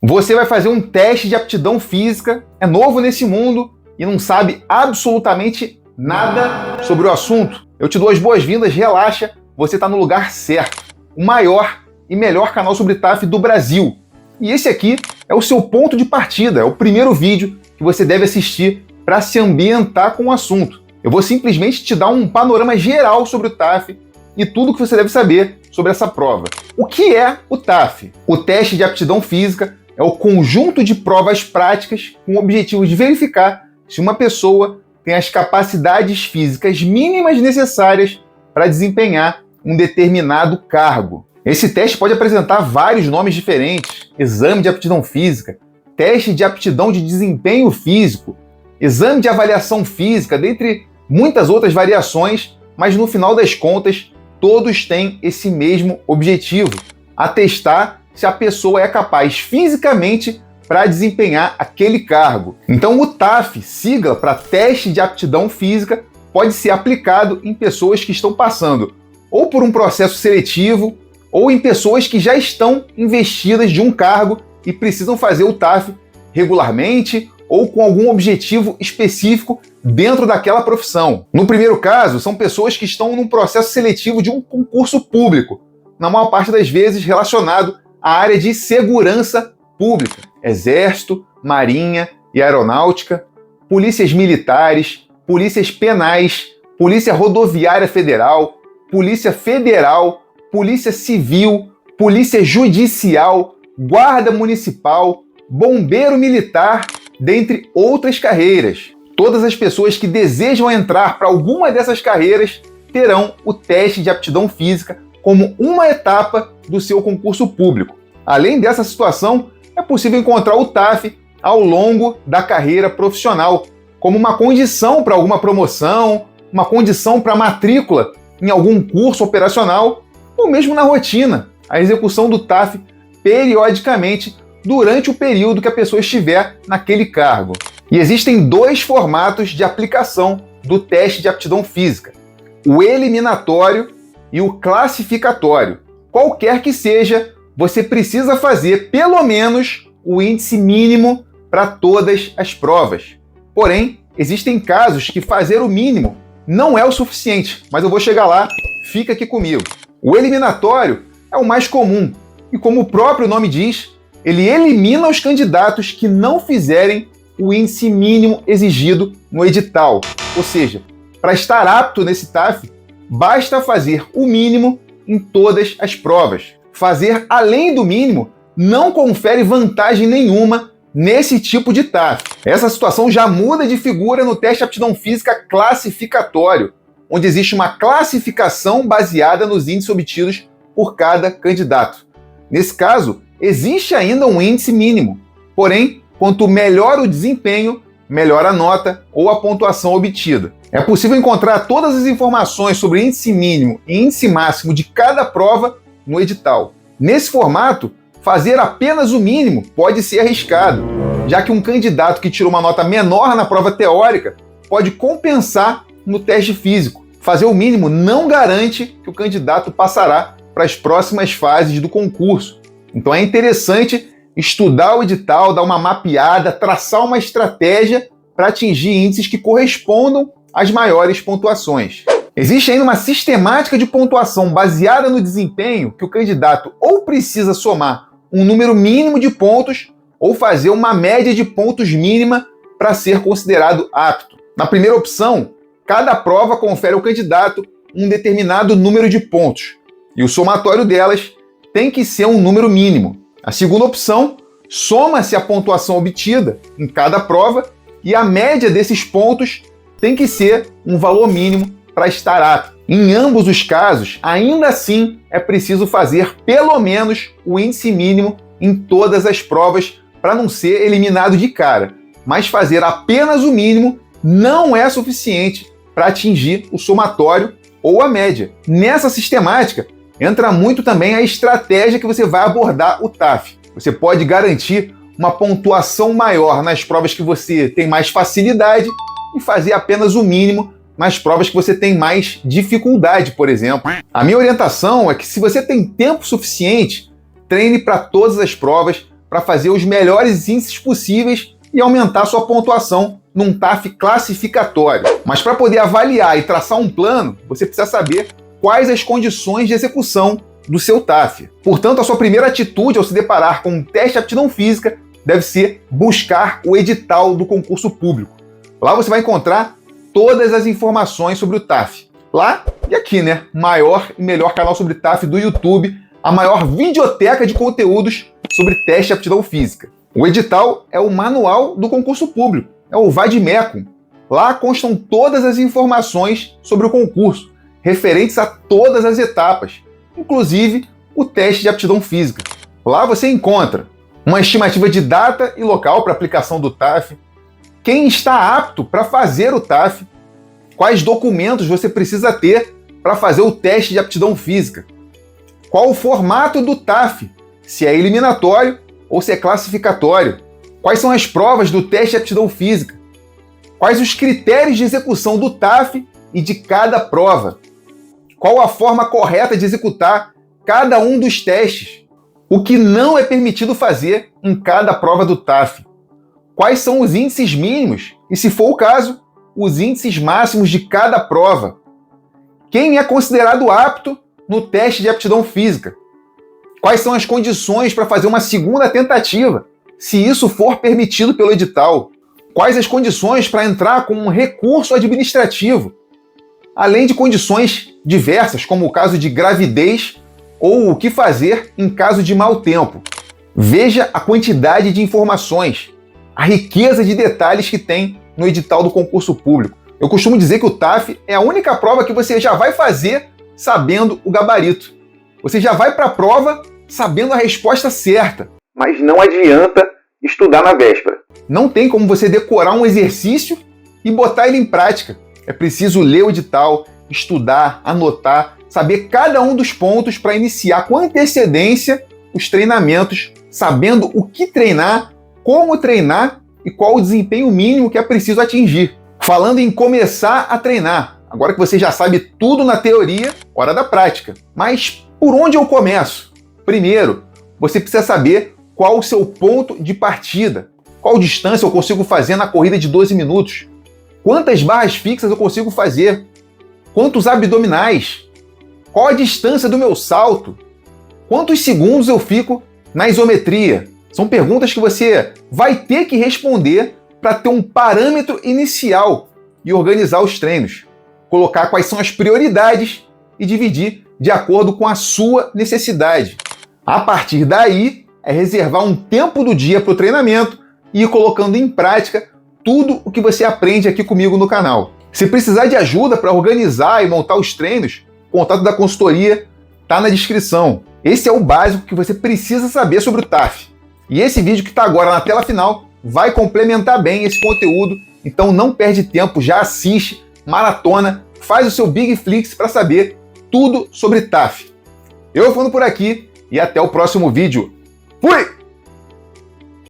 Você vai fazer um teste de aptidão física, é novo nesse mundo e não sabe absolutamente nada sobre o assunto? Eu te dou as boas-vindas, relaxa, você está no lugar certo. O maior e melhor canal sobre TAF do Brasil. E esse aqui é o seu ponto de partida, é o primeiro vídeo que você deve assistir para se ambientar com o assunto. Eu vou simplesmente te dar um panorama geral sobre o TAF e tudo que você deve saber sobre essa prova. O que é o TAF? O teste de aptidão física é o conjunto de provas práticas com o objetivo de verificar se uma pessoa tem as capacidades físicas mínimas necessárias para desempenhar um determinado cargo. Esse teste pode apresentar vários nomes diferentes: exame de aptidão física, teste de aptidão de desempenho físico, exame de avaliação física, dentre muitas outras variações, mas no final das contas, todos têm esse mesmo objetivo: atestar se a pessoa é capaz fisicamente para desempenhar aquele cargo. Então o TAF, sigla para teste de aptidão física, pode ser aplicado em pessoas que estão passando ou por um processo seletivo ou em pessoas que já estão investidas de um cargo e precisam fazer o TAF regularmente ou com algum objetivo específico dentro daquela profissão. No primeiro caso, são pessoas que estão num processo seletivo de um concurso público, na maior parte das vezes relacionado à área de segurança pública, Exército, Marinha e Aeronáutica, polícias militares, polícias penais, Polícia Rodoviária Federal, Polícia Federal, Polícia Civil, Polícia Judicial, Guarda Municipal, Bombeiro Militar, dentre outras carreiras. Todas as pessoas que desejam entrar para alguma dessas carreiras terão o teste de aptidão física como uma etapa do seu concurso público. Além dessa situação, é possível encontrar o TAF ao longo da carreira profissional, como uma condição para alguma promoção, uma condição para matrícula em algum curso operacional, ou mesmo na rotina, a execução do TAF periodicamente durante o período que a pessoa estiver naquele cargo. E existem dois formatos de aplicação do teste de aptidão física: o eliminatório e o classificatório. Qualquer que seja, você precisa fazer pelo menos o índice mínimo para todas as provas. Porém, existem casos que fazer o mínimo não é o suficiente, mas eu vou chegar lá, fica aqui comigo. O eliminatório é o mais comum e, como o próprio nome diz, ele elimina os candidatos que não fizerem o índice mínimo exigido no edital. Ou seja, para estar apto nesse TAF, basta fazer o mínimo em todas as provas. Fazer além do mínimo não confere vantagem nenhuma nesse tipo de TAF. Essa situação já muda de figura no teste de aptidão física classificatório, onde existe uma classificação baseada nos índices obtidos por cada candidato. Nesse caso, existe ainda um índice mínimo, porém, quanto melhor o desempenho, melhor a nota ou a pontuação obtida. É possível encontrar todas as informações sobre índice mínimo e índice máximo de cada prova no edital. Nesse formato, fazer apenas o mínimo pode ser arriscado, já que um candidato que tirou uma nota menor na prova teórica pode compensar no teste físico. Fazer o mínimo não garante que o candidato passará para as próximas fases do concurso. Então é interessante estudar o edital, dar uma mapeada, traçar uma estratégia para atingir índices que correspondam às maiores pontuações. Existe ainda uma sistemática de pontuação baseada no desempenho que o candidato ou precisa somar um número mínimo de pontos ou fazer uma média de pontos mínima para ser considerado apto. Na primeira opção, cada prova confere ao candidato um determinado número de pontos e o somatório delas tem que ser um número mínimo. A segunda opção, soma-se a pontuação obtida em cada prova e a média desses pontos tem que ser um valor mínimo para estar apto. Em ambos os casos, ainda assim, é preciso fazer pelo menos o índice mínimo em todas as provas para não ser eliminado de cara. Mas fazer apenas o mínimo não é suficiente para atingir o somatório ou a média. Nessa sistemática, entra muito também a estratégia que você vai abordar o TAF. Você pode garantir uma pontuação maior nas provas que você tem mais facilidade e fazer apenas o mínimo nas provas que você tem mais dificuldade, por exemplo. A minha orientação é que, se você tem tempo suficiente, treine para todas as provas para fazer os melhores índices possíveis e aumentar sua pontuação num TAF classificatório. Mas para poder avaliar e traçar um plano, você precisa saber quais as condições de execução do seu TAF. Portanto, a sua primeira atitude ao se deparar com um teste de aptidão física deve ser buscar o edital do concurso público. Lá você vai encontrar todas as informações sobre o TAF. Lá e aqui, né? Maior e melhor canal sobre TAF do YouTube, a maior videoteca de conteúdos sobre teste de aptidão física. O edital é o manual do concurso público, é o Vademecum. Lá constam todas as informações sobre o concurso, referentes a todas as etapas, inclusive o teste de aptidão física. Lá você encontra uma estimativa de data e local para aplicação do TAF, quem está apto para fazer o TAF, quais documentos você precisa ter para fazer o teste de aptidão física, qual o formato do TAF, se é eliminatório ou se é classificatório, quais são as provas do teste de aptidão física, quais os critérios de execução do TAF e de cada prova, qual a forma correta de executar cada um dos testes, o que não é permitido fazer em cada prova do TAF, quais são os índices mínimos e, se for o caso, os índices máximos de cada prova, quem é considerado apto no teste de aptidão física, quais são as condições para fazer uma segunda tentativa, se isso for permitido pelo edital, quais as condições para entrar com um recurso administrativo, além de condições diversas, como o caso de gravidez ou o que fazer em caso de mau tempo. Veja a quantidade de informações, a riqueza de detalhes que tem no edital do concurso público. Eu costumo dizer que o TAF é a única prova que você já vai fazer sabendo o gabarito. Você já vai para a prova sabendo a resposta certa. Mas não adianta estudar na véspera. Não tem como você decorar um exercício e botar ele em prática. É preciso ler o edital, estudar, anotar, saber cada um dos pontos para iniciar com antecedência os treinamentos, sabendo o que treinar, como treinar e qual o desempenho mínimo que é preciso atingir. Falando em começar a treinar, agora que você já sabe tudo na teoria, hora da prática. Mas por onde eu começo? Primeiro, você precisa saber qual o seu ponto de partida, qual distância eu consigo fazer na corrida de 12 minutos, quantas barras fixas eu consigo fazer, quantos abdominais, qual a distância do meu salto, quantos segundos eu fico na isometria. São perguntas que você vai ter que responder para ter um parâmetro inicial e organizar os treinos, colocar quais são as prioridades e dividir de acordo com a sua necessidade. A partir daí, é reservar um tempo do dia para o treinamento e ir colocando em prática tudo o que você aprende aqui comigo no canal. Se precisar de ajuda para organizar e montar os treinos, o contato da consultoria está na descrição. Esse é o básico que você precisa saber sobre o TAF. E esse vídeo que está agora na tela final vai complementar bem esse conteúdo, então não perde tempo, já assiste, maratona, faz o seu Big Flix para saber tudo sobre TAF. Eu vou ficando por aqui e até o próximo vídeo. Fui!